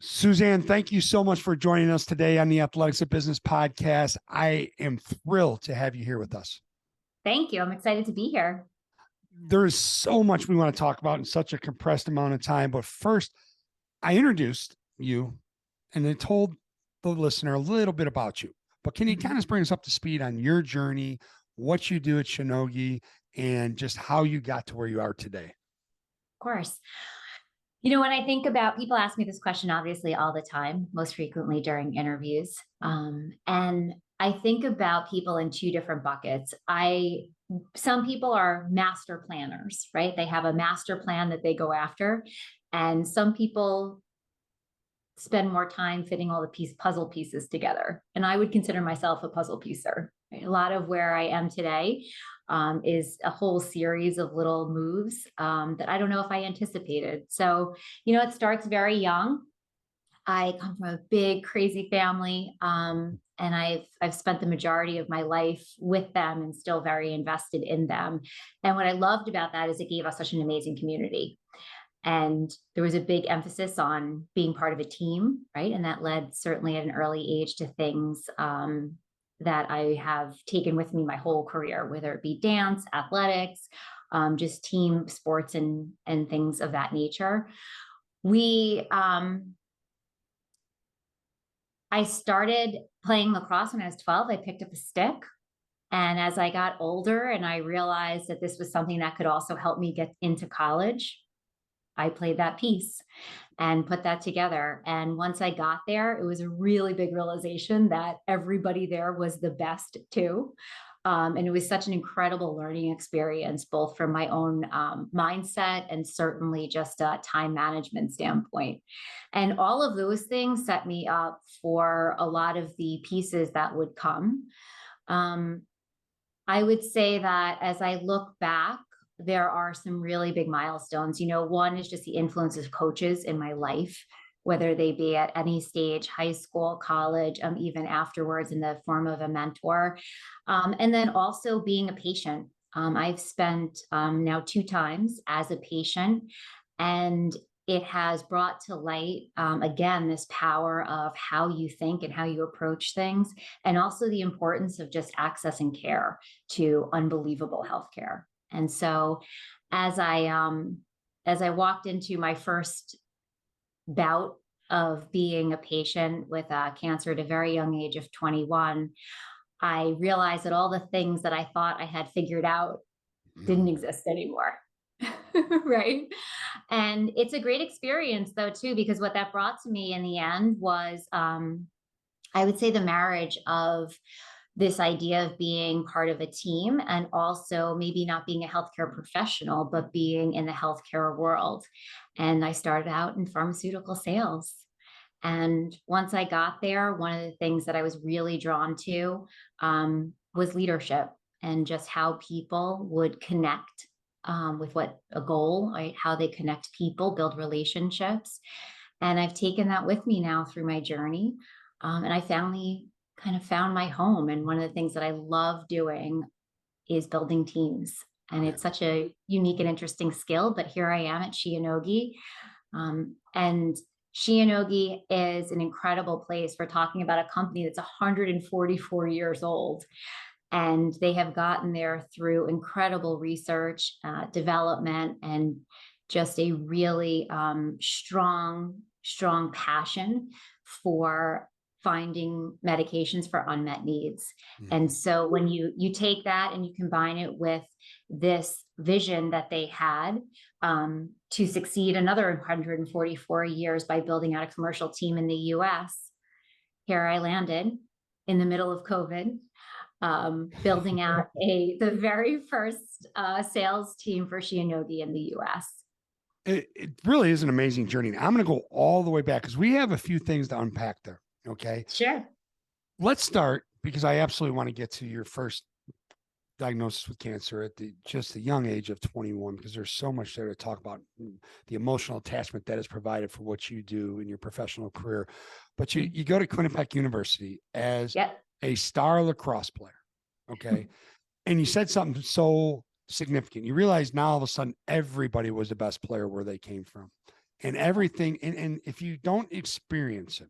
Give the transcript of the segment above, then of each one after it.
Suzanne, thank you so much for joining us today on the Athletics of Business podcast. I am thrilled to have you here with us. Thank you. I'm excited to be here. There is so much we want to talk about in such a compressed amount of time. But first, I introduced you and I told the listener a little bit about you. But can you kind of bring us up to speed on your journey, what you do at Shionogi, and just how you got to where you are today? Of course. When I think about people ask me this question, obviously, all the time, most frequently during interviews. And I think about people in two different buckets. Some people are master planners, right? They have a master plan that they go after. And some people spend more time fitting all the puzzle pieces together. And I would consider myself a puzzle piecer. Right? A lot of where I am today is a whole series of little moves that I don't know if I anticipated. So, it starts very young. I come from a big, crazy family, and I've spent the majority of my life with them and still very invested in them. And what I loved about that is it gave us such an amazing community. And there was a big emphasis on being part of a team, right? And that led certainly at an early age to things that I have taken with me my whole career, whether it be dance, athletics, just team sports and things of that nature. I started playing lacrosse when I was 12. I picked up a stick. And as I got older and I realized that this was something that could also help me get into college, I played that piece and put that together. And once I got there, it was a really big realization that everybody there was the best too. And it was such an incredible learning experience, both from my own mindset and certainly just a time management standpoint. And all of those things set me up for a lot of the pieces that would come. I would say that as I look back, there are some really big milestones. One is just the influence of coaches in my life, whether they be at any stage, high school, college, even afterwards in the form of a mentor. And then also being a patient. I've spent now 2 times as a patient, and it has brought to light, again, this power of how you think and how you approach things, and also the importance of just accessing care to unbelievable healthcare. And so as I walked into my first bout of being a patient with cancer at a very young age of 21, I realized that all the things that I thought I had figured out didn't exist anymore. Right. And it's a great experience though, too, because what that brought to me in the end was, I would say, the marriage of this idea of being part of a team and also maybe not being a healthcare professional, but being in the healthcare world. And I started out in pharmaceutical sales. And once I got there, one of the things that I was really drawn to was leadership and just how people would connect with what a goal, right? How they connect people, build relationships. And I've taken that with me now through my journey. And I finally kind of found my home. And one of the things that I love doing is building teams. And it's such a unique and interesting skill. But here I am at Shionogi. And Shionogi is an incredible place. We're talking about a company that's 144 years old. And they have gotten there through incredible research, development, and just a really strong passion for finding medications for unmet needs. And so when you take that and you combine it with this vision that they had to succeed another 144 years by building out a commercial team in the US, here I landed in the middle of COVID, building out the very first sales team for Shionogi in the US. It really is an amazing journey. I'm going to go all the way back because we have a few things to unpack there. Okay. Sure. Let's start because I absolutely want to get to your first diagnosis with cancer at just the young age of 21, because there's so much there to talk about, the emotional attachment that is provided for what you do in your professional career. But you go to Quinnipiac University as a star lacrosse player. Okay. And you said something so significant. You realize now all of a sudden everybody was the best player where they came from. and everything. And if you don't experience it,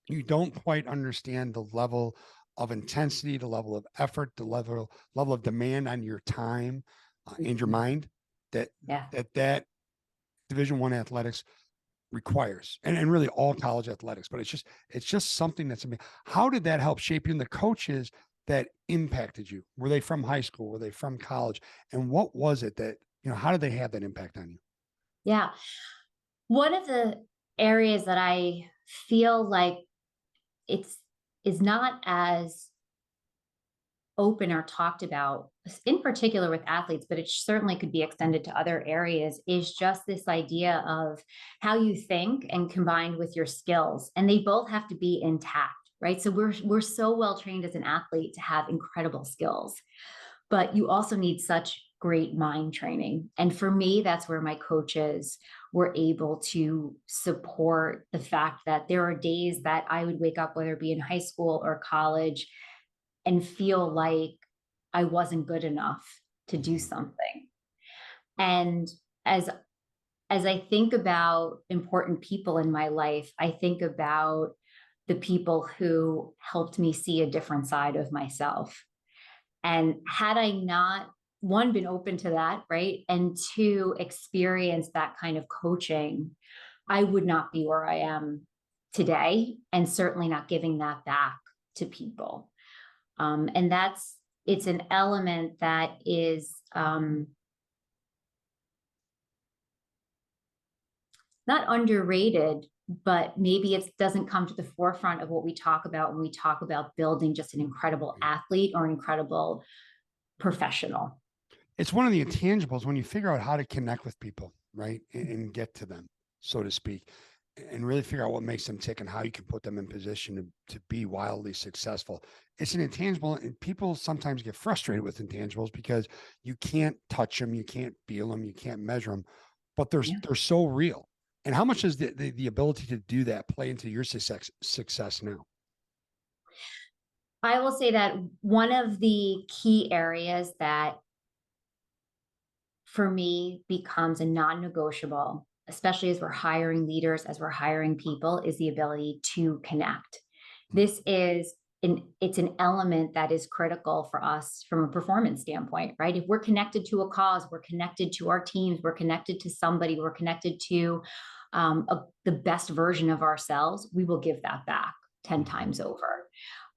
you don't quite understand the level of intensity, the level of effort, the level of demand on your time and your mind that Yeah. that Division I athletics requires, and really all college athletics. But it's just something that's amazing. How did that help shape you? And the coaches that impacted you, were they from high school? Were they from college? And what was it that, how did they have that impact on you? Yeah. One of the areas that I feel like it's is not as open or talked about, in particular with athletes, but it certainly could be extended to other areas, is just this idea of how you think and combined with your skills. And they both have to be intact, right? So we're so well trained as an athlete to have incredible skills, but you also need such great mind training. And for me, that's where my coaches were able to support the fact that there are days that I would wake up, whether it be in high school or college, and feel like I wasn't good enough to do something. And as I think about important people in my life, I think about the people who helped me see a different side of myself. And had I not, one, been open to that, right? And two, experience that kind of coaching, I would not be where I am today, and certainly not giving that back to people. And it's an element that is not underrated, but maybe it doesn't come to the forefront of what we talk about when we talk about building just an incredible athlete or an incredible professional. It's one of the intangibles when you figure out how to connect with people, right? And get to them, so to speak, and really figure out what makes them tick and how you can put them in position to be wildly successful. It's an intangible, and people sometimes get frustrated with intangibles because you can't touch them, you can't feel them, you can't measure them, but they're so real. And how much does the ability to do that play into your success now? I will say that one of the key areas that for me becomes a non-negotiable, especially as we're hiring leaders, as we're hiring people, is the ability to connect. This is it's an element that is critical for us from a performance standpoint, right? If we're connected to a cause, we're connected to our teams, we're connected to somebody, we're connected to the best version of ourselves, we will give that back 10 times over.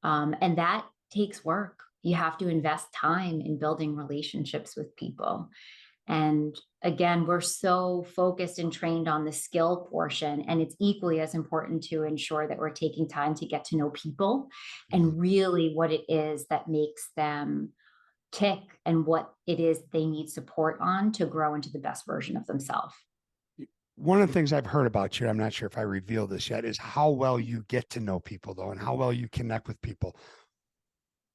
And that takes work. You have to invest time in building relationships with people. And again, we're so focused and trained on the skill portion, and it's equally as important to ensure that we're taking time to get to know people and really what it is that makes them tick and what it is they need support on to grow into the best version of themselves. One of the things I've heard about you, I'm not sure if I revealed this yet, is how well you get to know people, though, and how well you connect with people.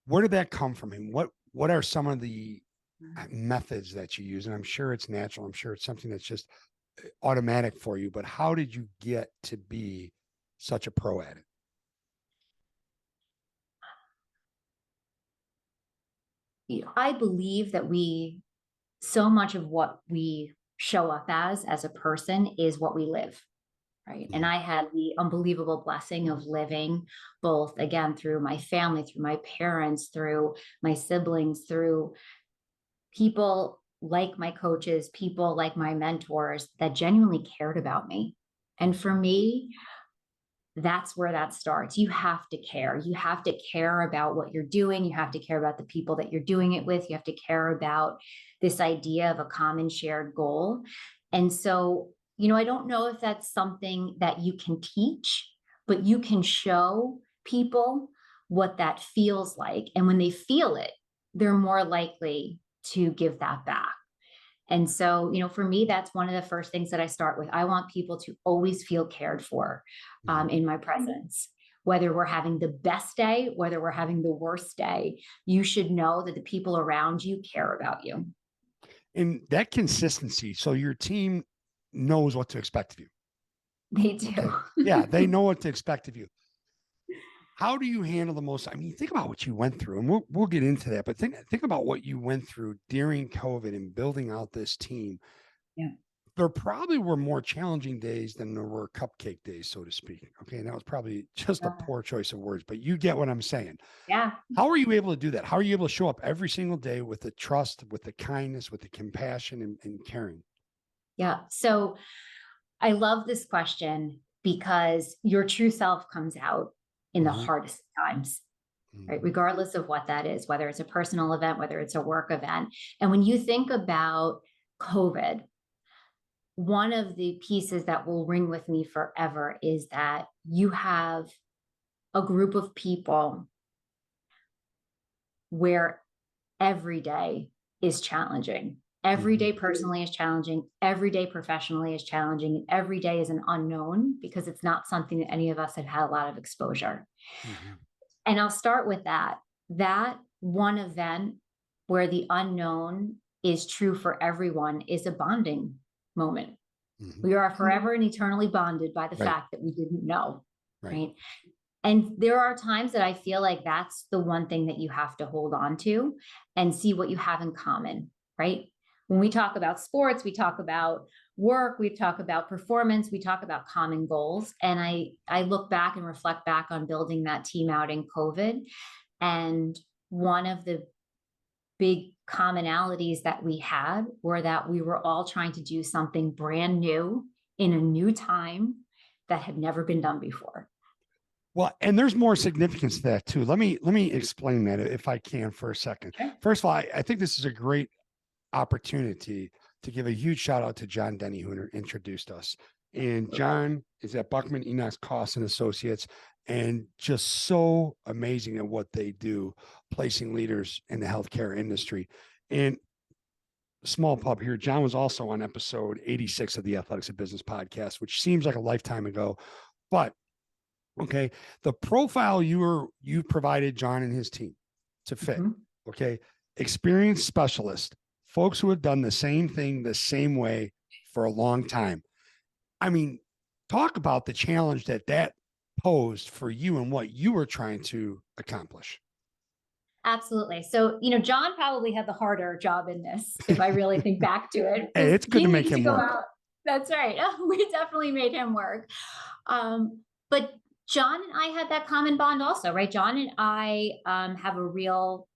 Where did that come from? And what are some of the methods that you use? And I'm sure it's natural. I'm sure it's something that's just automatic for you, but how did you get to be such a pro at it? I believe that so much of what we show up as a person is what we live. Right. And I had the unbelievable blessing of living both, again, through my family, through my parents, through my siblings, through people like my coaches, people like my mentors that genuinely cared about me. And for me, that's where that starts. You have to care. You have to care about what you're doing. You have to care about the people that you're doing it with. You have to care about this idea of a common shared goal. And so, I don't know if that's something that you can teach, but you can show people what that feels like. And when they feel it, they're more likely to give that back. And so, for me, that's one of the first things that I start with. I want people to always feel cared for in my presence. Whether we're having the best day, whether we're having the worst day, you should know that the people around you care about you. And that consistency, so your team knows what to expect of you. They do. Okay. Yeah, they know what to expect of you. How do you handle the most? I mean, think about what you went through, and we'll get into that. But think about what you went through during COVID and building out this team. Yeah. there probably were more challenging days than there were cupcake days, so to speak. Okay. And that was probably just a Uh, poor choice of words, but you get what I'm saying. yeah. How are you able to do that? How are you able to show up every single day with the trust, with the kindness, with the compassion and caring? Yeah. So I love this question because your true self comes out in the Mhm, hardest times, right? mhm, Regardless of what that is, whether it's a personal event, whether it's a work event. And when you think about COVID, one of the pieces that will ring with me forever is that you have a group of people where every day is challenging. Every day mhm, personally is challenging. Every day professionally is challenging. And every day is an unknown because it's not something that any of us have had a lot of exposure. mhm, And I'll start with that. That one event where the unknown is true for everyone is a bonding moment. mhm. We are forever and eternally bonded by the Right, fact that we didn't know, right. right? And there are times that I feel like that's the one thing that you have to hold on to and see what you have in common, right? When we talk about sports, we talk about work, we talk about performance, we talk about common goals. And I look back and reflect back on building that team out in COVID. And one of the big commonalities that we had were that we were all trying to do something brand new in a new time that had never been done before. Well, and there's more significance to that too. Let me explain that if I can for a second. Sure. First of all, I think this is a great opportunity to give a huge shout out to John Denny, who introduced us. And John is at Buckman Enoch Cost and Associates, and just so amazing at what they do, placing leaders in the healthcare industry. And small pub here, John was also on episode 86 of the Athletics of Business podcast, which seems like a lifetime ago, but okay, the profile you provided John and his team to fit. Mhm. Okay, experienced specialist, folks who have done the same thing the same way for a long time. I mean, talk about the challenge that posed for you and what you were trying to accomplish. Absolutely. So, John probably had the harder job in this, if I really think back to it, Hey, because it's good he to make needed to him go work. out. That's right. We definitely made him work. But John and I had that common bond also, right? John and I have a real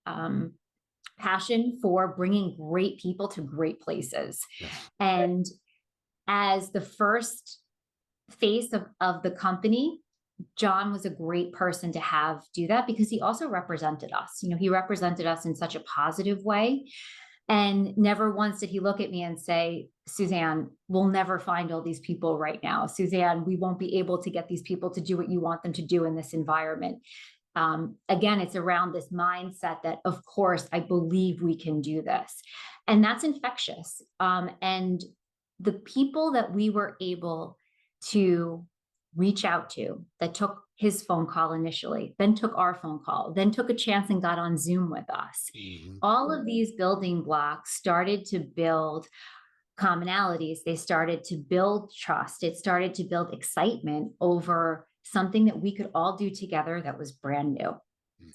passion for bringing great people to great places. Yes. And as the first face of the company, John was a great person to have do that because he also represented us. He represented us in such a positive way. And never once did he look at me and say, Suzanne, we'll never find all these people right now. Suzanne, we won't be able to get these people to do what you want them to do in this environment. Again, it's around this mindset that, of course, I believe we can do this. And that's infectious. And the people that we were able to reach out to that took his phone call initially, then took our phone call, then took a chance and got on Zoom with us. Mhm. All of these building blocks started to build commonalities. They started to build trust. It started to build excitement over something that we could all do together that was brand new. Mhm.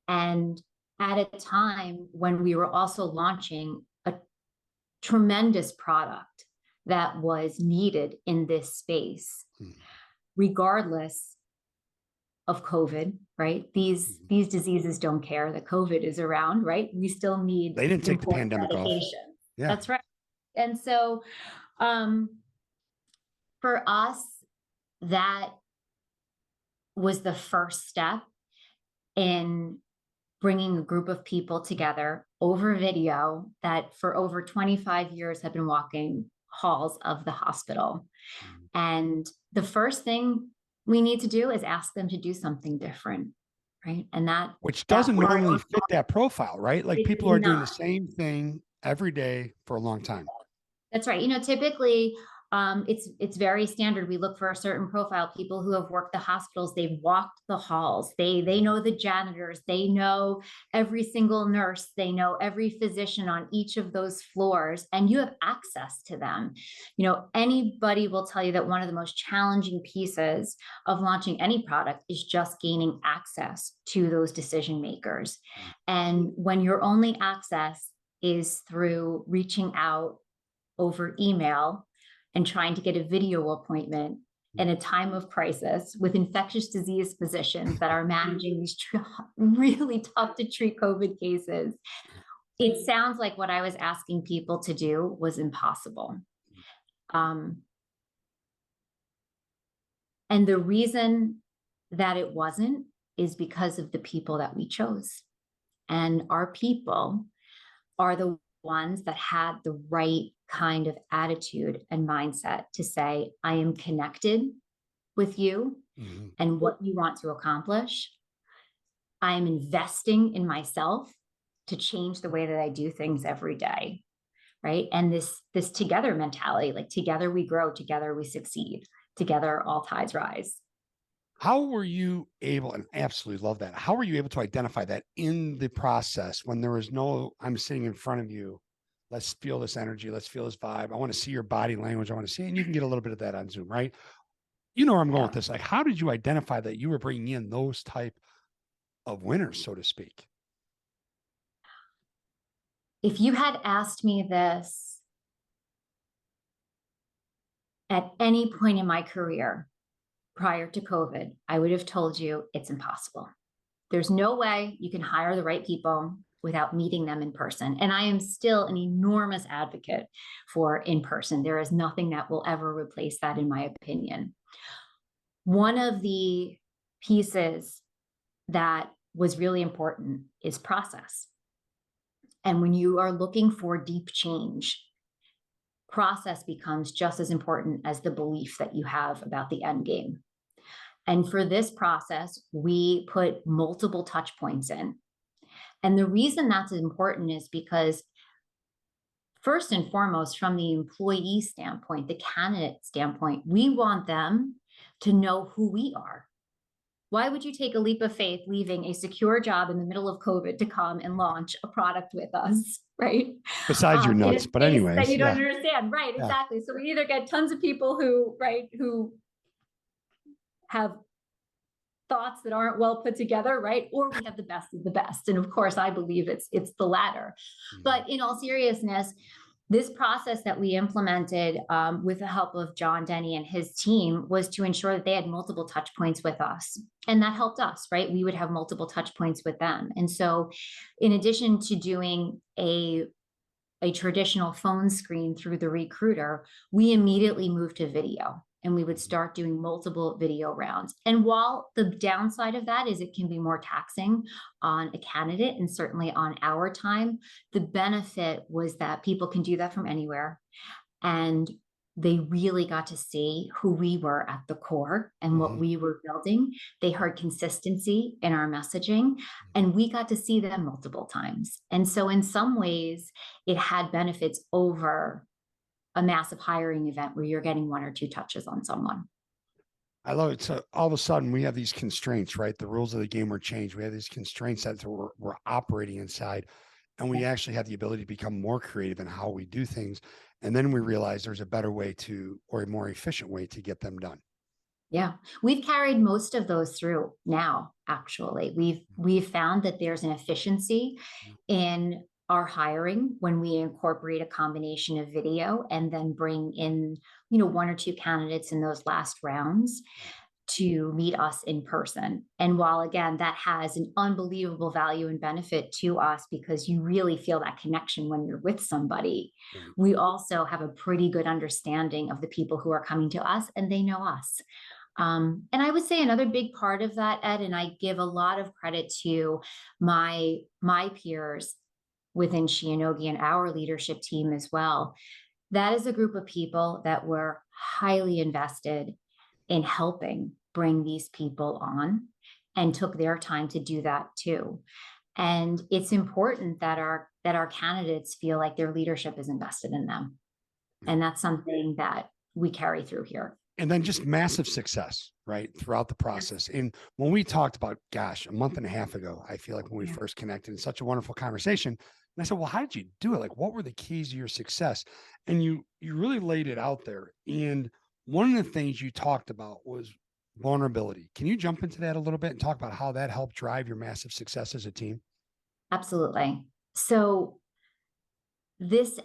And at a time when we were also launching a tremendous product that was needed in this space, Mhm. regardless of COVID, right? These Mhm. these diseases don't care that COVID is around, right? We still need They didn't take the important pandemic off. medication. Yeah. That's right. And so um, for us, that was the first step in bringing a group of people together over video that for over 25 years have been walking halls of the hospital. Mhm. And the first thing we need to do is ask them to do something different, right? And Which that doesn't part normally fit that profile, right? Like it people did are doing the not. same thing every day for a long time. That's right. Typically, it's very standard. We look for a certain profile. People who have worked the hospitals, they've walked the halls. They know the janitors. They know every single nurse. They know every physician on each of those floors, and you have access to them. Anybody will tell you that one of the most challenging pieces of launching any product is just gaining access to those decision makers. Mhm. And when your only access is through reaching out over email and trying to get a video appointment in a time of crisis with infectious disease physicians that are managing these really tough to treat COVID cases. It sounds like what I was asking people to do was impossible. And the reason that it wasn't is because of the people that we chose. And our people are the ones that had the right kind of attitude and mindset to say, I am connected with you and what you want to accomplish. I am investing in myself to change the way that I do things every day. Right. And this together mentality, like together we grow, together we succeed, together all tides rise. How were you able, and I absolutely love that. How were you able to identify that in the process when there was no, I'm sitting in front of you, let's feel this energy, let's feel this vibe. I want to see your body language. I want to see, and you can get a little bit of that on Zoom, right? You know where I'm going with this. Like, how did you identify that you were bringing in those type of winners, so to speak? If you had asked me this at any point in my career prior to COVID, I would have told you it's impossible. There's no way you can hire the right people without meeting them in person. And I am still an enormous advocate for in person. There is nothing that will ever replace that, in my opinion. One of the pieces that was really important is process. And when you are looking for deep change, process becomes just as important as the belief that you have about the end game. And for this process, we put multiple touch points in. And the reason that's important is because, first and foremost, from the employee standpoint, the candidate standpoint, we want them to know who we are. Why would you take a leap of faith leaving a secure job in the middle of COVID to come and launch a product with us, right? Besides your notes, but anyways, that you don't understand, right? Yeah. Exactly. So we either get tons of people who have thoughts that aren't well put together, right? Or we have the best of the best. And of course, I believe it's the latter. But in all seriousness, this process that we implemented with the help of John Denny and his team was to ensure that they had multiple touch points with us. And that helped us, right? We would have multiple touch points with them. And so in addition to doing a traditional phone screen through the recruiter, we immediately moved to video. And we would start doing multiple video rounds. And while the downside of that is it can be more taxing on a candidate and certainly on our time, the benefit was that people can do that from anywhere. And they really got to see who we were at the core and what we were building. They heard consistency in our messaging, and we got to see them multiple times. And so in some ways, it had benefits over a massive hiring event where you're getting one or two touches on someone. I love it. So all of a sudden we have these constraints, right? The rules of the game were changed. We have these constraints that we're operating inside, and we actually have the ability to become more creative in how we do things. And then we realize there's a better way to, or a more efficient way to get them done. Yeah, we've carried most of those through now. Actually, we've found that there's an efficiency in our hiring when we incorporate a combination of video and then bring in, one or two candidates in those last rounds to meet us in person. And while again, that has an unbelievable value and benefit to us because you really feel that connection when you're with somebody, we also have a pretty good understanding of the people who are coming to us and they know us. And I would say another big part of that, Ed, and I give a lot of credit to my peers within Shionogi and our leadership team as well. That is a group of people that were highly invested in helping bring these people on and took their time to do that too. And it's important that our candidates feel like their leadership is invested in them. And that's something that we carry through here. And then just massive success, right, throughout the process. And when we talked about, a month and a half ago, I feel like when we first connected, in such a wonderful conversation. And I said, well, how did you do it? Like, what were the keys to your success? And you really laid it out there. And one of the things you talked about was vulnerability. Can you jump into that a little bit and talk about how that helped drive your massive success as a team? Absolutely. So this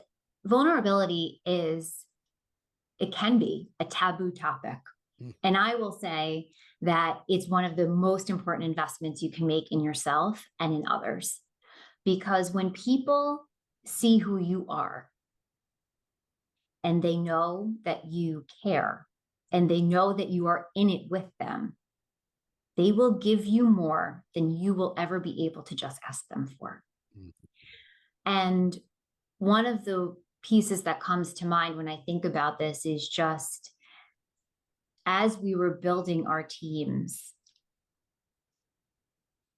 vulnerability it can be a taboo topic. Mm. And I will say that it's one of the most important investments you can make in yourself and in others. Because when people see who you are and they know that you care and they know that you are in it with them, they will give you more than you will ever be able to just ask them for. Mm. And one of the pieces that comes to mind when I think about this is just as we were building our teams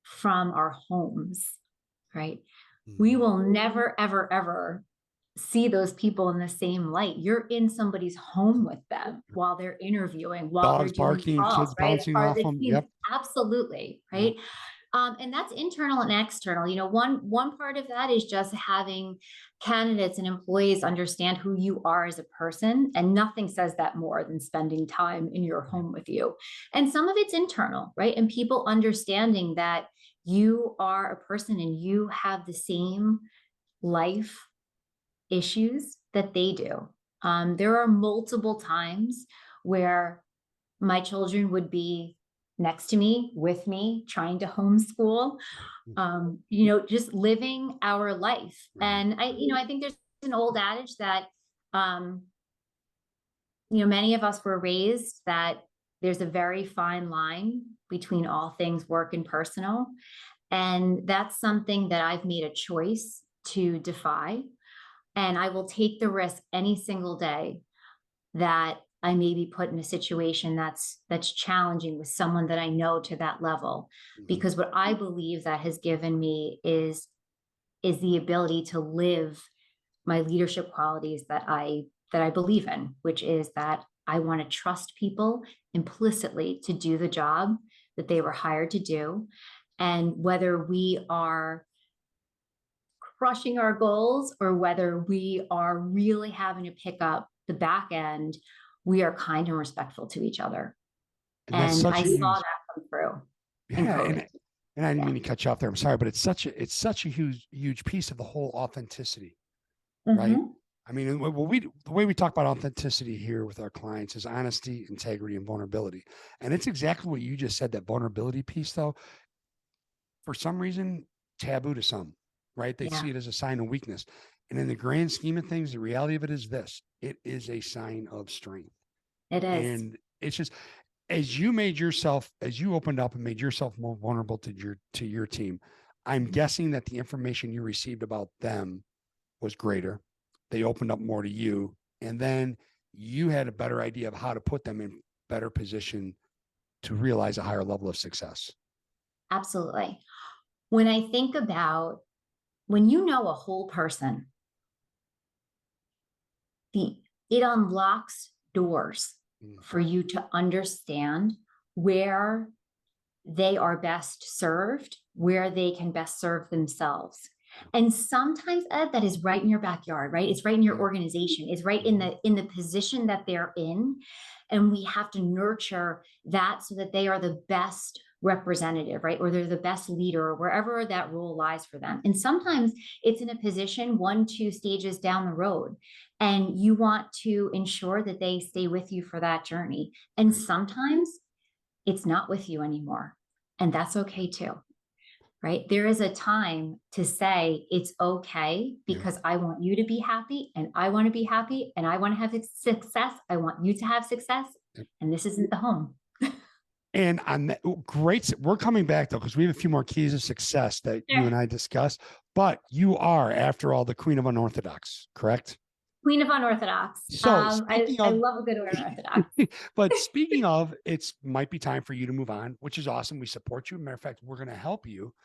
from our homes, right? We will never, ever, ever see those people in the same light. You're in somebody's home with them while they're interviewing, while they're Dogs doing barking, calls, kids right? As bouncing part of off the them. team. Yep. Absolutely, right? And that's internal and external. You know, one part of that is just having candidates and employees understand who you are as a person, and nothing says that more than spending time in your home with you. And some of it's internal, right? And people understanding that you are a person and you have the same life issues that they do. There are multiple times where my children would be next to me, with me, trying to homeschool, just living our life. Right. And I think there's an old adage that, many of us were raised that there's a very fine line between all things work and personal. And that's something that I've made a choice to defy. And I will take the risk any single day that I may be put in a situation that's challenging with someone that I know to that level. Because what I believe that has given me is the ability to live my leadership qualities that I believe in, which is that I want to trust people implicitly to do the job that they were hired to do. And whether we are crushing our goals or whether we are really having to pick up the back end, we are kind and respectful to each other. And I saw that come through. And I didn't mean to cut you off there. I'm sorry, but it's such a huge piece of the whole authenticity, right? I mean, the way we talk about authenticity here with our clients is honesty, integrity, and vulnerability. And it's exactly what you just said, that vulnerability piece, though, for some reason, taboo to some, right? They see it as a sign of weakness. And in the grand scheme of things, the reality of it is this: it is a sign of strength. It is. And it's just, as you opened up and made yourself more vulnerable to your team, I'm guessing that the information you received about them was greater. They opened up more to you, and then you had a better idea of how to put them in better position to realize a higher level of success. Absolutely. When I think about when you know a whole person, it unlocks doors for you to understand where they are best served, where they can best serve themselves. And sometimes, Ed, that is right in your backyard, right? It's right in your organization. It's right in the position that they're in. And we have to nurture that so that they are the best representative, right? Or they're the best leader, or wherever that role lies for them. And sometimes it's in a position 1-2 stages down the road, and you want to ensure that they stay with you for that journey. And sometimes it's not with you anymore. And that's okay too, right? There is a time to say it's okay, because I want you to be happy and I want to be happy and I want to have success. I want you to have success. And this isn't the home. And on that, great. We're coming back though, because we have a few more keys of success that you and I discussed. But you are, after all, the queen of unorthodox, correct? Queen of unorthodox. So I love a good unorthodox. But speaking of, might be time for you to move on, which is awesome. We support you. Matter of fact, we're going to help you.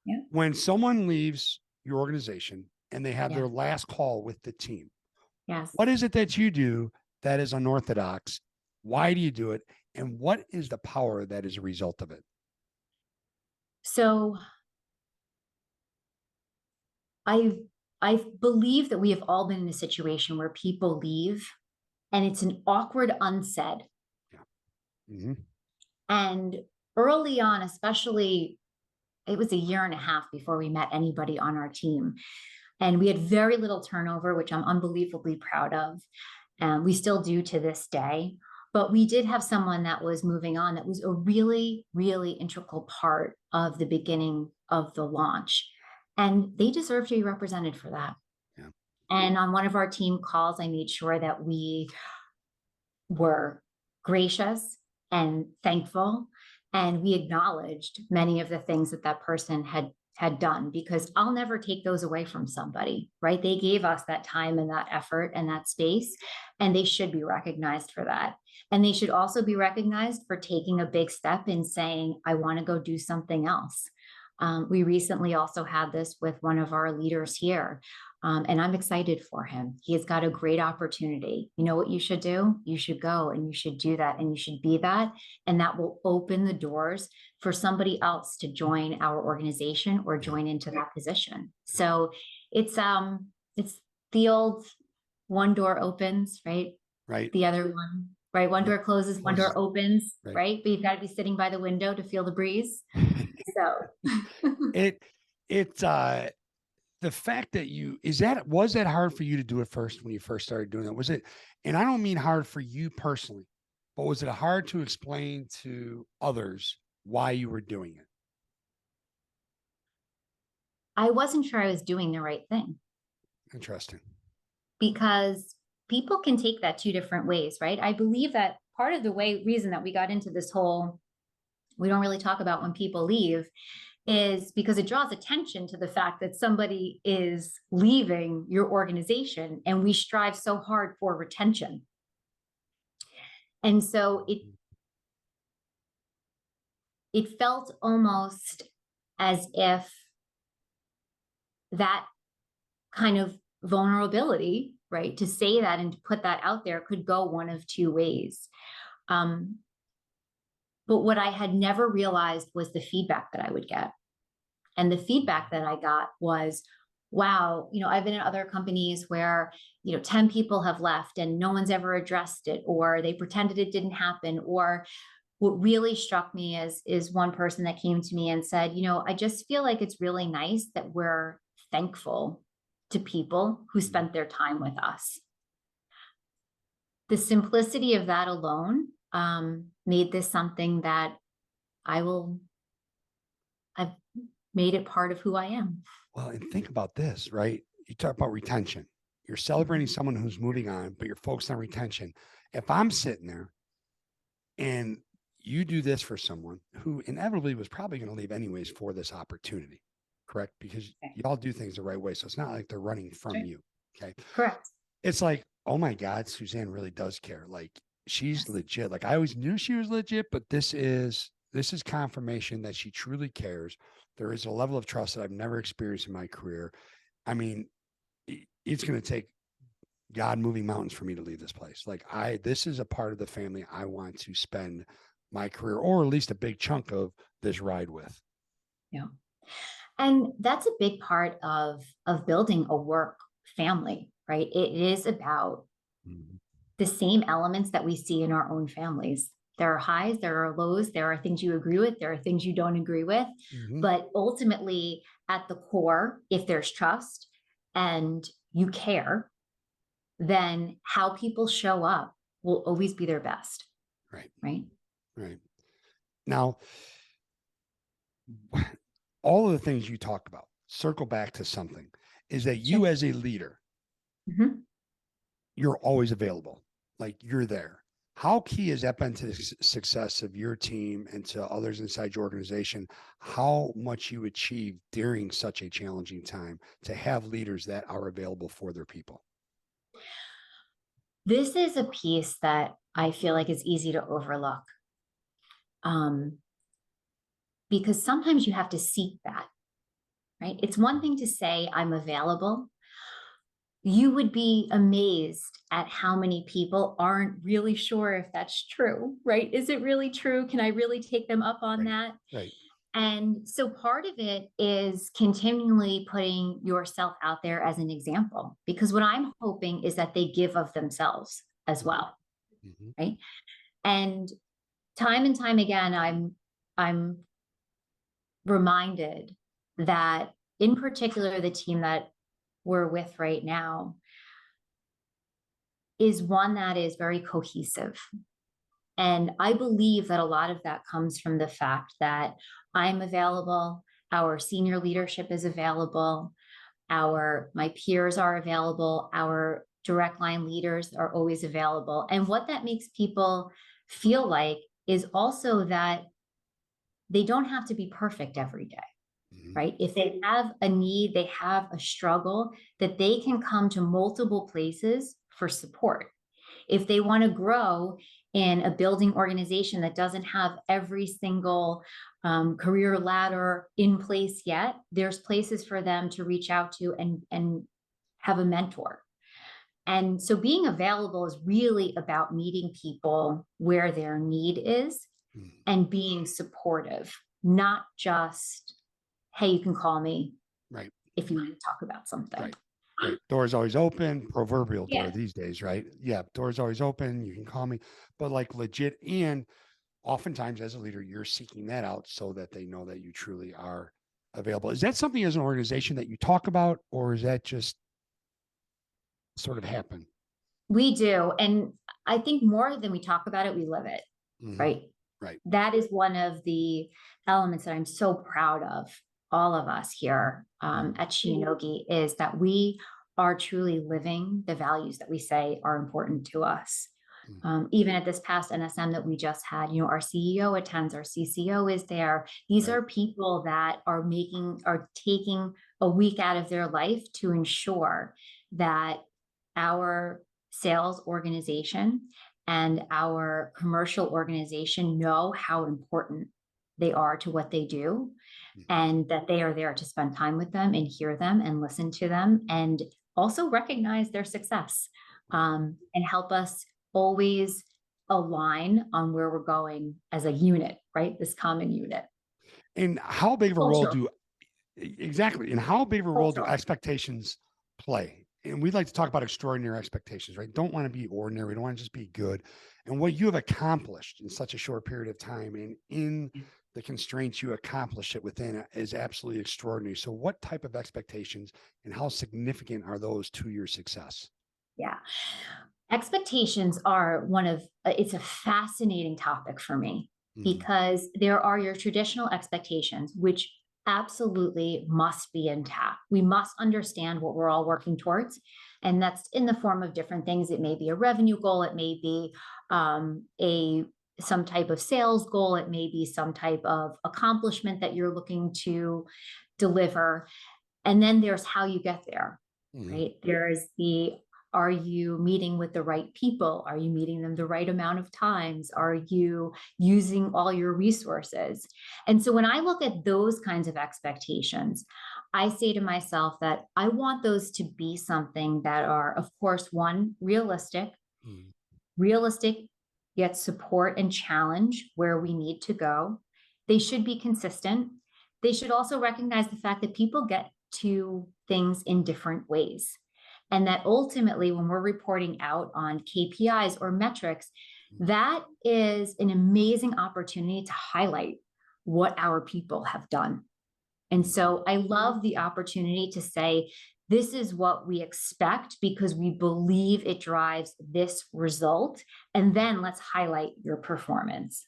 Yeah. When someone leaves your organization and they have their last call with the team, what is it that you do that is unorthodox? Why do you do it? And what is the power that is a result of it? So I believe that we have all been in a situation where people leave and it's an awkward unsaid. And early on, especially, it was a year and a half before we met anybody on our team. And we had very little turnover, which I'm unbelievably proud of. And we still do to this day. But we did have someone that was moving on that was a really, really integral part of the beginning of the launch. And they deserve to be represented for that. Yeah. And on one of our team calls, I made sure that we were gracious and thankful, and we acknowledged many of the things that that person had done, because I'll never take those away from somebody, right? They gave us that time and that effort and that space, and they should be recognized for that. And they should also be recognized for taking a big step in saying, I want to go do something else. We recently also had this with one of our leaders here. And I'm excited for him. He has got a great opportunity. You know what you should do? You should go and you should do that and you should be that. And that will open the doors for somebody else to join our organization or join into that position. So it's the old one door opens, right? Right. The other one, right? One door closes, one door opens, Right. right? But you've got to be sitting by the window to feel the breeze. So The fact that was that hard for you to do it first when you first started doing that? Was it, and I don't mean hard for you personally, but was it hard to explain to others why you were doing it? I wasn't sure I was doing the right thing, Interesting. because people can take that two different ways, right? I believe that part of the reason that we got into this whole, we don't really talk about when people leave, is because it draws attention to the fact that somebody is leaving your organization, and we strive so hard for retention. And so it felt almost as if that kind of vulnerability, right, to say that and to put that out there could go one of two ways. But what I had never realized was the feedback that I would get. And the feedback that I got was, wow, I've been in other companies where, 10 people have left and no one's ever addressed it, or they pretended it didn't happen. Or what really struck me is one person that came to me and said, I just feel like it's really nice that we're thankful to people who spent their time with us. The simplicity of that alone made this something that I've made it part of who I am. Well, and think about this, right? You talk about retention. You're celebrating someone who's moving on, but you're focused on retention. If I'm sitting there and you do this for someone who inevitably was probably going to leave anyways for this opportunity, correct? Because y'all do things the right way. So it's not like they're running from you. Okay. Correct. It's like, oh my God, Suzanne really does care. Like, she's legit. Like, I always knew she was legit, but this is confirmation that she truly cares. There is a level of trust that I've never experienced in my career. I mean, it's going to take God moving mountains for me to leave this place. Like, this is a part of the family I want to spend my career, or at least a big chunk of this ride with. Yeah. And that's a big part of building a work family, right? It is about the same elements that we see in our own families. There are highs, there are lows, there are things you agree with, there are things you don't agree with. But ultimately, at the core, if there's trust and you care, then how people show up will always be their best. Right. Right. Right. Now, all of the things you talked about circle back to something, is that you as a leader, you're always available. Like, you're there. How key has that been to the success of your team and to others inside your organization? How much you achieve during such a challenging time to have leaders that are available for their people? This is a piece that I feel like is easy to overlook. Because sometimes you have to seek that, right? It's one thing to say, I'm available. You would be amazed at how many people aren't really sure if that's true, right? Is it really true? Can I really take them up on that? Right. And so part of it is continually putting yourself out there as an example, because what I'm hoping is that they give of themselves as well, right? And time again, I'm reminded that, in particular, the team that we're with right now is one that is very cohesive. And I believe that a lot of that comes from the fact that I'm available, our senior leadership is available, my peers are available, our direct line leaders are always available. And what that makes people feel like is also that they don't have to be perfect every day. Right? If they have a need, they have a struggle, that they can come to multiple places for support. If they want to grow in a building organization that doesn't have every single career ladder in place yet, there's places for them to reach out to and have a mentor. And so being available is really about meeting people where their need is and being supportive, not just, hey, you can call me Right. if you want to talk about something. Right. Right. Door's always open, proverbial door Yeah. these days, right? Yeah. Door's always open. You can call me, but like legit. And oftentimes as a leader, you're seeking that out so that they know that you truly are available. Is that something as an organization that you talk about, or is that just sort of happen? We do. And I think more than we talk about it, we live it, right? Right. That is one of the elements that I'm so proud of, all of us here at Shionogi, is that we are truly living the values that we say are important to us. Even at this past NSM that we just had, our CEO attends, our CCO is there. These Right. are people that are taking a week out of their life to ensure that our sales organization and our commercial organization know how important they are to what they do, and that they are there to spend time with them and hear them and listen to them, and also recognize their success, and help us always align on where we're going as a unit, right? This common unit. And how big of a role Culture. exactly, and how big of a role do Cultural. expectations play? And we'd like to talk about extraordinary expectations, right? Don't want to be ordinary. We don't want to just be good. And what you have accomplished in such a short period of time and in the constraints you accomplish it within is absolutely extraordinary. So what type of expectations and how significant are those to your success? Yeah. Expectations are it's a fascinating topic for me, because there are your traditional expectations, which absolutely must be intact. We must understand what we're all working towards. And that's in the form of different things. It may be a revenue goal. It may be some type of sales goal. It may be some type of accomplishment that you're looking to deliver. And then there's how you get there, right? There's are you meeting with the right people? Are you meeting them the right amount of times? Are you using all your resources? And so when I look at those kinds of expectations, I say to myself that I want those to be something that are, of course, one, realistic, yet support and challenge where we need to go. They should be consistent. They should also recognize the fact that people get to things in different ways. And that ultimately, when we're reporting out on KPIs or metrics, that is an amazing opportunity to highlight what our people have done. And so I love the opportunity to say, this is what we expect because we believe it drives this result. And then let's highlight your performance.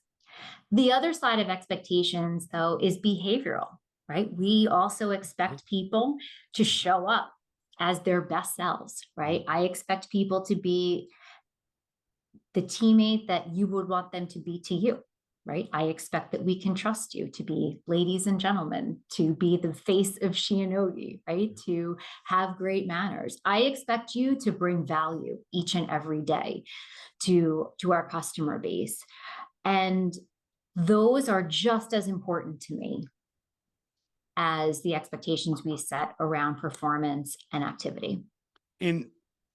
The other side of expectations, though, is behavioral, right? We also expect people to show up as their best selves, right? I expect people to be the teammate that you would want them to be to you, right? I expect that we can trust you to be ladies and gentlemen, to be the face of Shionogi, right? To have great manners. I expect you to bring value each and every day to our customer base. And those are just as important to me as the expectations we set around performance and activity. And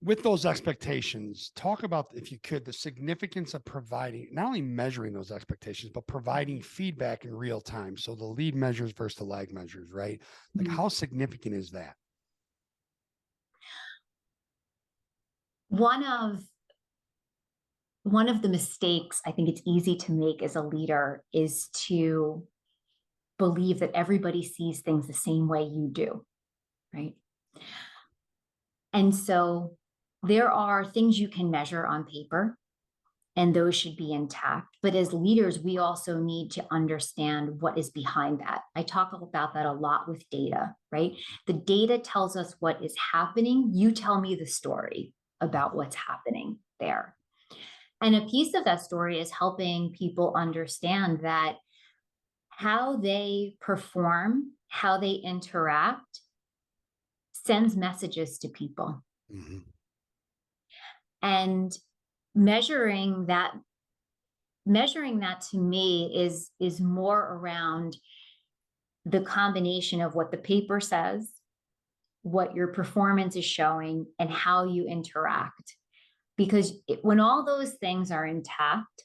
with those expectations, talk about, if you could, the significance of providing, not only measuring those expectations, but providing feedback in real time. So the lead measures versus the lag measures, right? Like how significant is that? One of the mistakes I think it's easy to make as a leader is to believe that everybody sees things the same way you do, right? And so there are things you can measure on paper, and those should be intact. But as leaders, we also need to understand what is behind that. I talk about that a lot with data, right? The data tells us what is happening. You tell me the story about what's happening there. And a piece of that story is helping people understand that how they perform, how they interact, sends messages to people. Mm-hmm. And measuring that to me is more around the combination of what the paper says, what your performance is showing, and how you interact. Because when all those things are intact,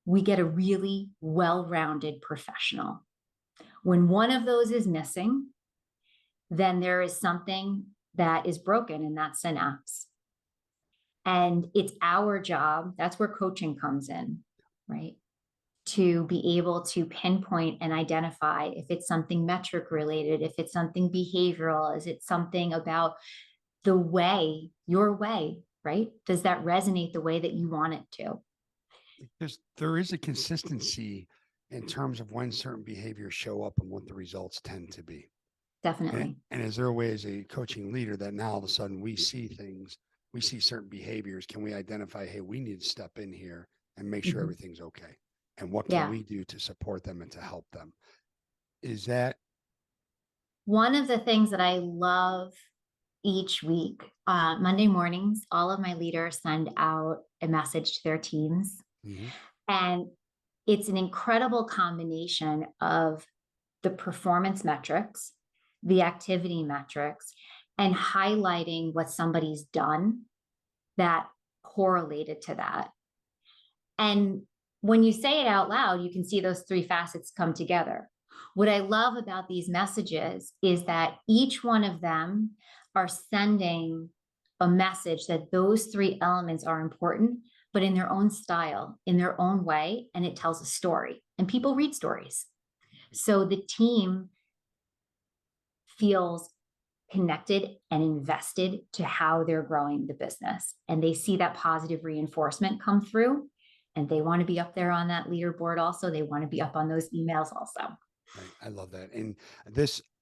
we get a really well-rounded professional. When one of those is missing, then there is something that is broken in that synapse. And it's our job, that's where coaching comes in, right? To be able to pinpoint and identify if it's something metric related, if it's something behavioral, is it something about the way, your way, right? Does that resonate the way that you want it to? There is a consistency in terms of when certain behaviors show up and what the results tend to be. Definitely. And is there a way as a coaching leader that now all of a sudden we see things, we see certain behaviors, can we identify, hey, we need to step in here and make sure everything's okay? And what can Yeah. we do to support them and to help them? Is that one of the things that I love each week? Monday mornings, all of my leaders send out a message to their teams. mm-hmm. And it's an incredible combination of the performance metrics, the activity metrics, and highlighting what somebody's done that correlated to that. And when you say it out loud, you can see those three facets come together. What I love about these messages is that each one of them are sending a message that those three elements are important, but in their own style, in their own way, and it tells a story. And people read stories. So the team feels connected and invested to how they're growing the business. And they see that positive reinforcement come through. And they want to be up there on that leaderboard also. They want to be up on those emails also. Right. I love that. And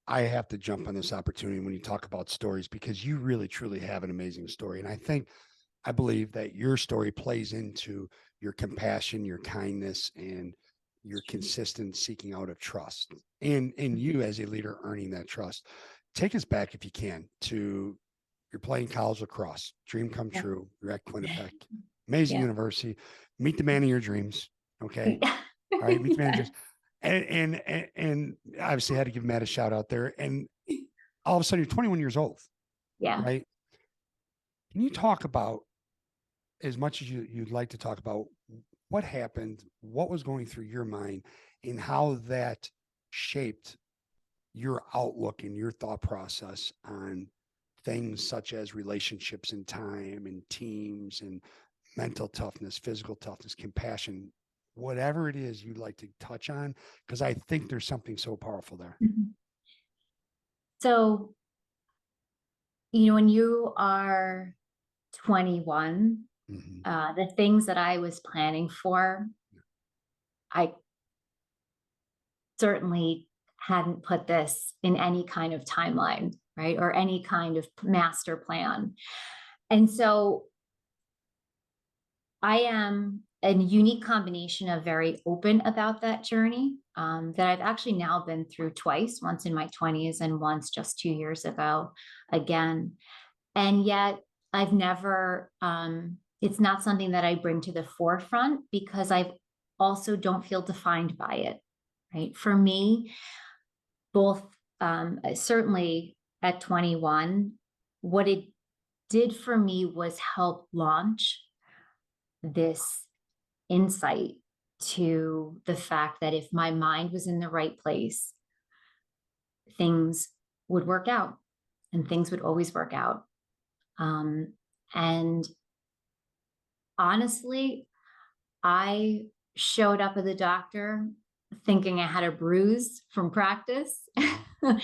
I have to jump on this opportunity when you talk about stories, because you really, truly have an amazing story. And I believe that your story plays into your compassion, your kindness, and your consistent seeking out of trust, and you as a leader earning that trust. Take us back, if you can, to you're playing college lacrosse, dream come true. You're at Quinnipiac, amazing university. Meet the man of your dreams. Okay, all right, meet the man of your dreams. And obviously had to give Matt a shout out there. And all of a sudden you're 21 years old. Yeah. Right. Can you talk about, as much as you'd like to talk about, what happened, what was going through your mind, and how that shaped your outlook and your thought process on things such as relationships and time and teams and mental toughness, physical toughness, compassion, whatever it is you'd like to touch on, because I think there's something so powerful there. So, when you are 21, the things that I was planning for, I certainly hadn't put this in any kind of timeline, right? Or any kind of master plan. And so I am a unique combination of very open about that journey that I've actually now been through twice, once in my 20s and once just 2 years ago again. And yet I've never, it's not something that I bring to the forefront because I also don't feel defined by it, right? For me, both certainly at 21, what it did for me was help launch this insight to the fact that if my mind was in the right place, things would work out and things would always work out. And honestly, I showed up at the doctor thinking I had a bruise from practice. Mhm.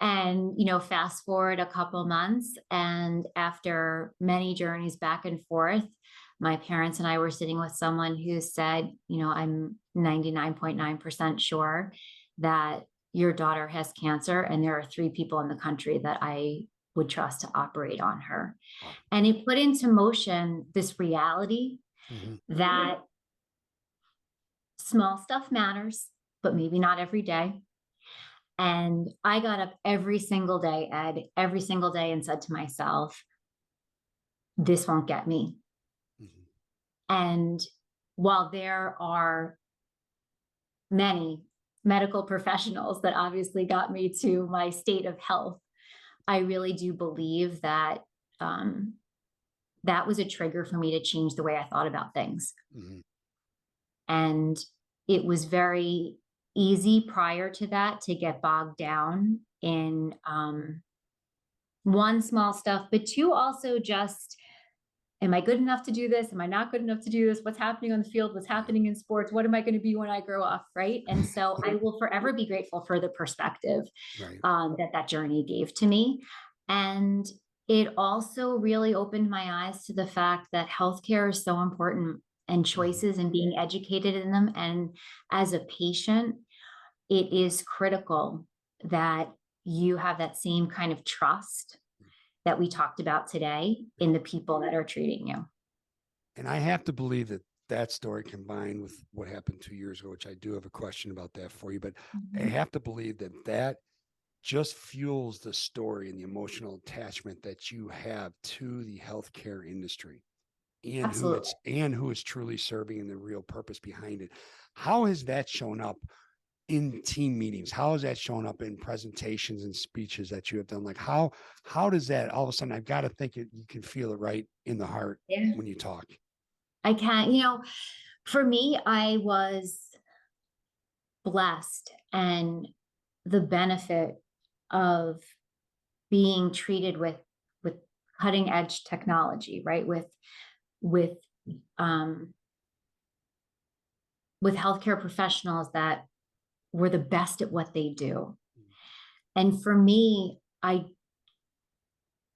And, fast forward a couple months, and after many journeys back and forth, my parents and I were sitting with someone who said, I'm 99.9% sure that your daughter has cancer, and there are 3 people in the country that I would trust to operate on her. Wow. And it put into motion this reality Mhm. that small stuff matters, but maybe not every day. And I got up every single day, Ed, every single day, and said to myself, this won't get me. Mhm. And while there are many medical professionals that obviously got me to my state of health, I really do believe that that was a trigger for me to change the way I thought about things. Mhm. And it was very easy prior to that to get bogged down in one, small stuff, but two, also just, am I good enough to do this? Am I not good enough to do this? What's happening on the field? What's happening in sports? What am I going to be when I grow up? Right. And so I will forever be grateful for the perspective Right. that journey gave to me. And it also really opened my eyes to the fact that healthcare is so important, and Mhm. choices and being educated in them. And as a patient, it is critical that you have that same kind of trust that we talked about today in the people that are treating you. And I have to believe that that story combined with what happened 2 years ago, which I do have a question about that for you, but I Mhm. have to believe that that just fuels the story and the emotional attachment that you have to the healthcare industry Absolutely. and who is truly serving and the real purpose behind it. How has that shown up in team meetings? How has that shown up in presentations and speeches that you have done? Like how does that all of a sudden I've got to think it you can feel it right in the heart Yeah. when you talk. I can't, for me, I was blessed, and the benefit of being treated with cutting edge technology, right? With um with healthcare professionals that were the best at what they do. And for me, I,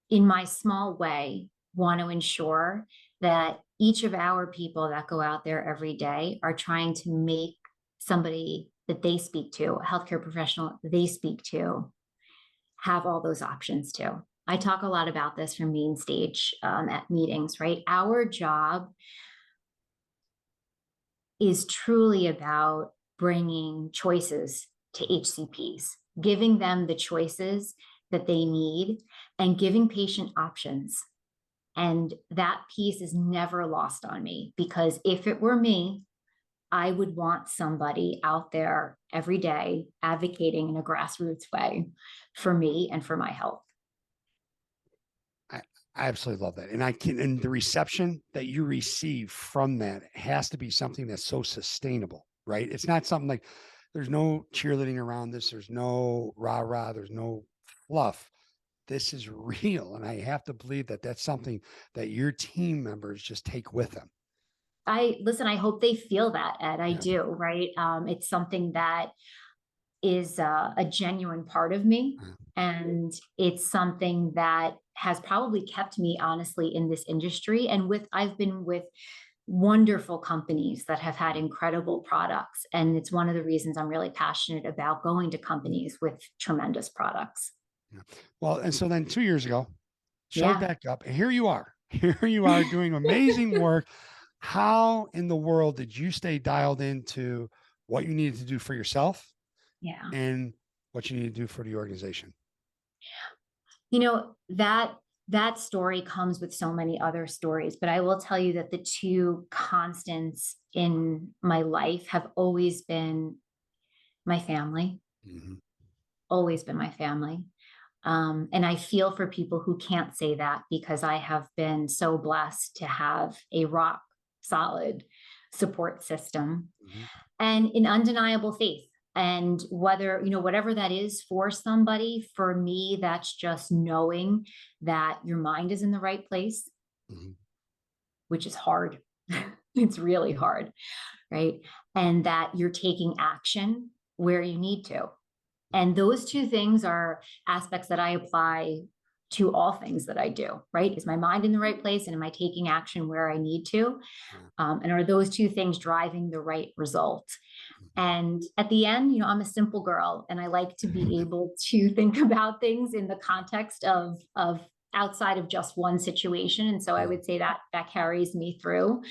in my small way, want to ensure that each of our people that go out there every day are trying to make somebody that they speak to, a healthcare professional they speak to, have all those options too. I talk a lot about this from main stage at meetings, right? Our job is truly about bringing choices to HCPs, giving them the choices that they need, and giving patient options. And that piece is never lost on me, because if it were me, I would want somebody out there every day advocating in a grassroots way for me and for my health. I, I absolutely love that. And the reception that you receive from that has to be something that's so sustainable, right? It's not something like there's no cheerleading around this, there's no rah-rah, there's no fluff. This is real. And I have to believe that that's something that your team members just take with them. I hope they feel that, Ed. I Yeah. do, right? It's something that is a genuine part of me. Uh, And it's something that has probably kept me, honestly, in this industry. And I've been with wonderful companies that have had incredible products. And it's one of the reasons I'm really passionate about going to companies with tremendous products. yeah. Well, and so then 2 years ago, showed Yeah. back up, and here you are. Here you are doing amazing work. How in the world did you stay dialed into what you needed to do for yourself Yeah. and what you need to do for the organization? That story comes with so many other stories, but I will tell you that the two constants in my life have always been my family, Mhm. always been my family. And I feel for people who can't say that, because I have been so blessed to have a rock solid support system Mhm. and an undeniable faith. And whatever that is for somebody, for me, that's just knowing that your mind is in the right place, Mhm. which is hard. It's really hard. right? And that you're taking action where you need to. And those two things are aspects that I apply to all things that I do, right? Is my mind in the right place, and am I taking action where I need to? Yeah. And are those two things driving the right result? And at the end, I'm a simple girl, and I like to be able to think about things in the context of outside of just one situation. And so I would say that that carries me through.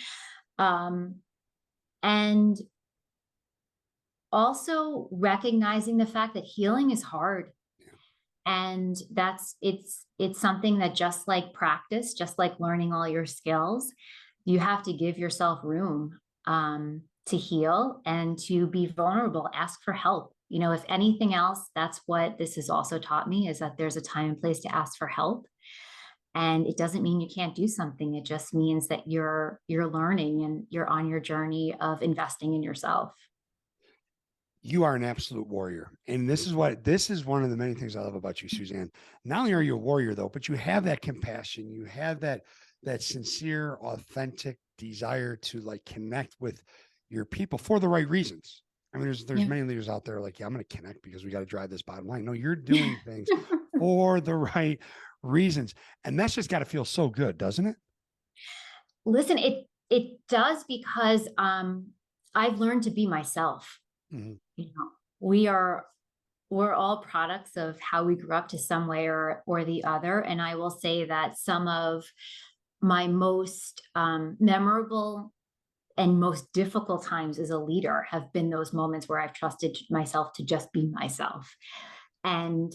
And also recognizing the fact that healing is hard. And it's something that, just like practice, just like learning all your skills, you have to give yourself room to heal and to be vulnerable, ask for help. If anything else, that's what this has also taught me, is that there's a time and place to ask for help. And it doesn't mean you can't do something. It just means that you're learning and you're on your journey of investing in yourself. You are an absolute warrior. And this is one of the many things I love about you, Suzanne. Not only are you a warrior though, but you have that compassion. You have that sincere, authentic desire to like connect with your people for the right reasons. I mean, there's many leaders out there like, yeah, I'm going to connect because we got to drive this bottom line. No, you're doing things for the right reasons. And that's just got to feel so good, doesn't it? Listen, it does, because I've learned to be myself. We're all products of how we grew up to some way or the other. And I will say that some of my most memorable and most difficult times as a leader have been those moments where I've trusted myself to just be myself. And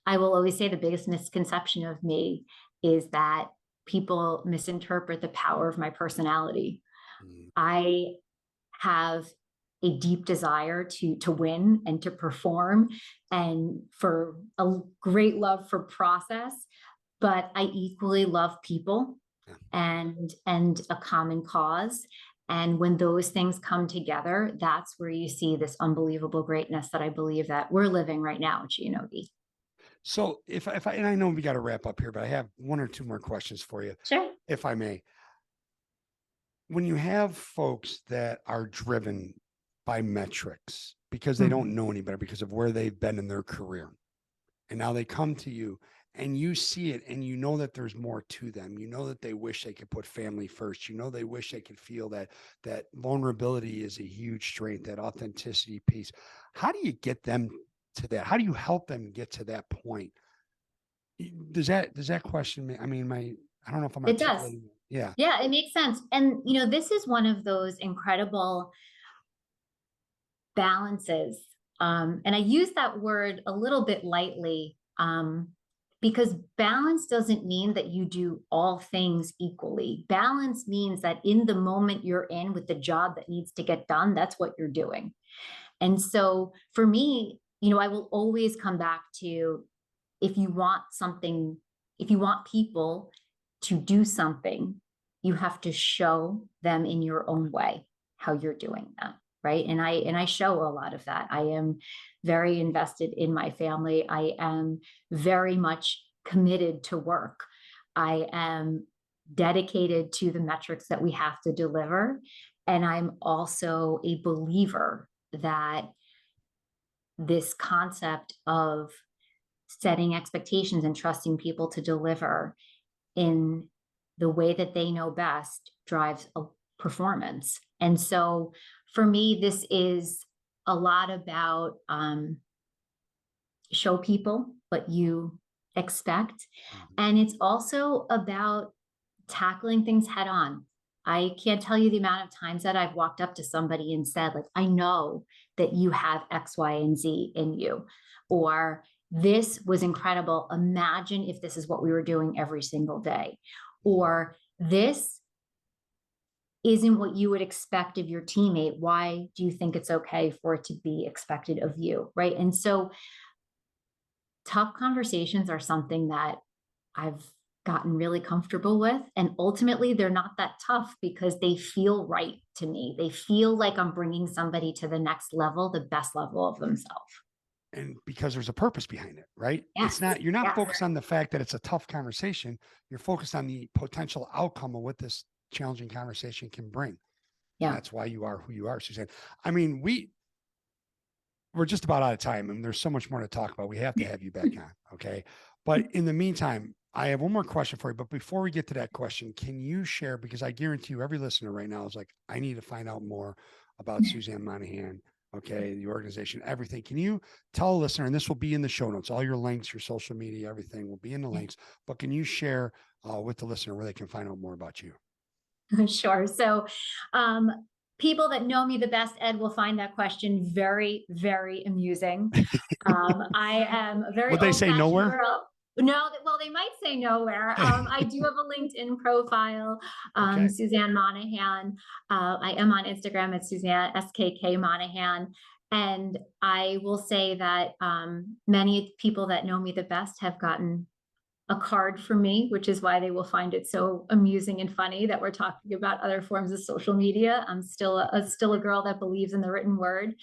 I will always say the biggest misconception of me is that people misinterpret the power of my personality. I have a deep desire to win and to perform, and for a great love for process, but I equally love people and a common cause. And when those things come together, that's where you see this unbelievable greatness that I believe that we're living right now at Shionogi. So if I, and I know we got to wrap up here, but I have one or two more questions for you, Sure. if I may. When you have folks that are driven by metrics because they don't know any better because of where they've been in their career, and now they come to you and you see it and you know that there's more to them. You know that they wish they could put family first. You know, they wish they could feel that vulnerability is a huge strength, that authenticity piece. How do you get them to that? How do you help them get to that point? Does that question, I mean, I don't know if I'm It does. articulating. Yeah. Yeah, it makes sense. And, this is one of those incredible balances. And I use that word a little bit lightly, because balance doesn't mean that you do all things equally. Balance means that in the moment you're in with the job that needs to get done, that's what you're doing. And so for me, I will always come back to, if you want people to do something, you have to show them in your own way how you're doing that. Right. And I show a lot of that. I am very invested in my family. I am very much committed to work. I am dedicated to the metrics that we have to deliver. And I'm also a believer that this concept of setting expectations and trusting people to deliver in the way that they know best drives a performance. And so for me, this is a lot about show people what you expect. And it's also about tackling things head on. I can't tell you the amount of times that I've walked up to somebody and said, like, I know that you have X, Y, and Z in you, or this was incredible. Imagine if this is what we were doing every single day, or this isn't what you would expect of your teammate. Why do you think it's okay for it to be expected of you? Right. And so tough conversations are something that I've gotten really comfortable with. And ultimately, they're not that tough because they feel right to me. They feel like I'm bringing somebody to the next level, the best level of themselves. And because there's a purpose behind it, right? Yes. You're not Yes. focused on the fact that it's a tough conversation. You're focused on the potential outcome of what this challenging conversation can bring. Yeah. And that's why you are who you are, Suzanne. I mean, we're just about out of time and there's so much more to talk about. We have to have you back on. Okay. But in the meantime, I have one more question for you. But before we get to that question, can you share, because I guarantee you every listener right now is like, I need to find out more about Suzanne Monahan. Okay. The organization, everything. Can you tell a listener, and this will be in the show notes, all your links, your social media, everything will be in the links, but can you share with the listener where they can find out more about you? Sure. So, people that know me the best, Ed, will find that question very, very amusing. I am a very Would they say old-fashioned nowhere? girl. No, well, they might say nowhere. I do have a LinkedIn profile, Okay. Suzanne Monahan. I am on Instagram at Suzanne SKK Monahan. And I will say that many people that know me the best have gotten a card from me, which is why they will find it so amusing and funny that we're talking about other forms of social media. I'm still a girl that believes in the written word.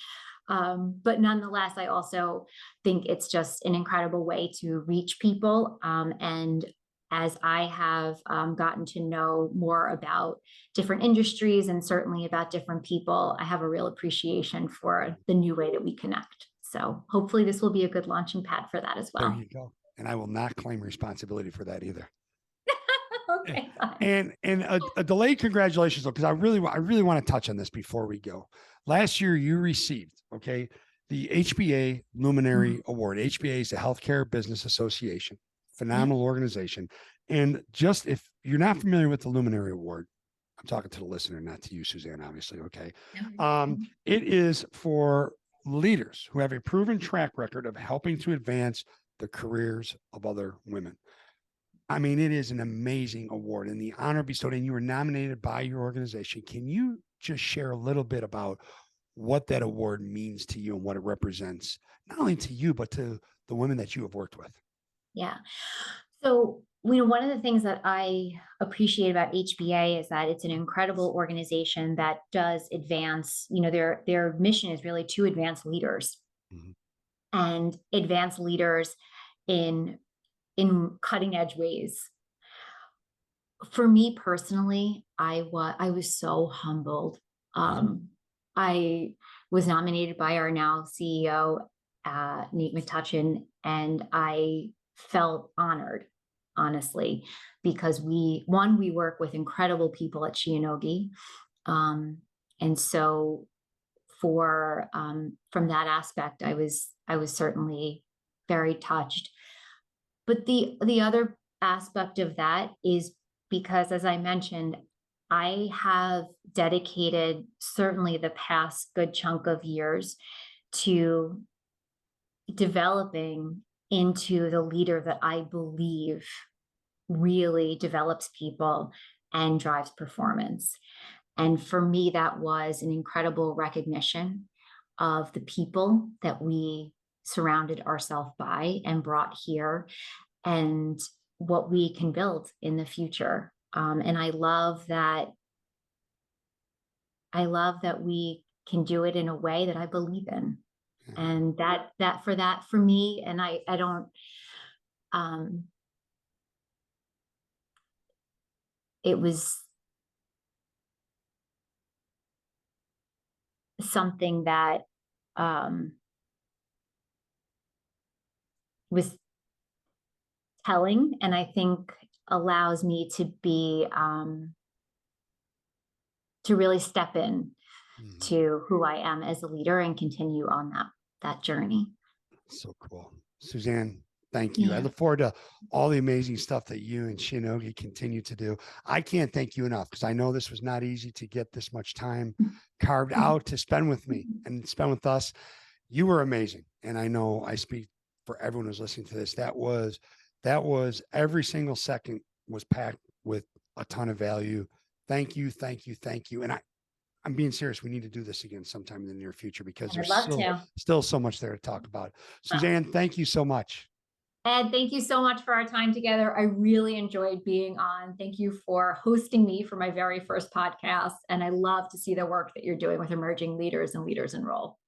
But nonetheless, I also think it's just an incredible way to reach people. And as I have gotten to know more about different industries and certainly about different people, I have a real appreciation for the new way that we connect. So hopefully this will be a good launching pad for that as There well. you go. And I will not claim responsibility for that either. Okay, fine. And a delayed congratulations, because I really want to touch on this before we go. Last year, you received the HBA Luminary Award. HBA is the Healthcare Business Association, phenomenal organization. And just if you're not familiar with the Luminary Award, I'm talking to the listener, not to you, Suzanne, obviously. Okay, it is for leaders who have a proven track record of helping to advance the careers of other women. I mean, it is an amazing award and the honor bestowed, and you were nominated by your organization. Can you just share a little bit about what that award means to you and what it represents, not only to you, but to the women that you have worked with? Yeah. So, one of the things that I appreciate about HBA is that it's an incredible organization that does advance, their mission is really to advance leaders Mhm. and advance leaders in cutting edge ways. For me personally, I was so humbled. I was nominated by our now CEO, Nate McTutchin, and I felt honored, honestly, because we work with incredible people at Shionogi. And so from that aspect, I was certainly very touched. But the other aspect of that is because, as I mentioned, I have dedicated certainly the past good chunk of years to developing into the leader that I believe really develops people and drives performance. And for me, that was an incredible recognition of the people that we surrounded ourselves by and brought here and what we can build in the future. And I love that we can do it in a way that I believe in. And that for me, and I don't, it was something that was telling, and I think allows me to be to really step in to who I am as a leader and continue on that journey. So cool. Suzanne, thank you. I look forward to all the amazing stuff that you and Shionogi continue to do. I can't thank you enough because I know this was not easy to get this much time carved out to spend with me and spend with us. You were amazing. And I know I speak for everyone who's listening to this. That was every single second was packed with a ton of value. Thank you. Thank you. Thank you. And I'm being serious. We need to do this again sometime in the near future because there's still so much there to talk about. Suzanne, thank you so much. Ed, thank you so much for our time together. I really enjoyed being on. Thank you for hosting me for my very first podcast. And I love to see the work that you're doing with emerging leaders and leaders in role.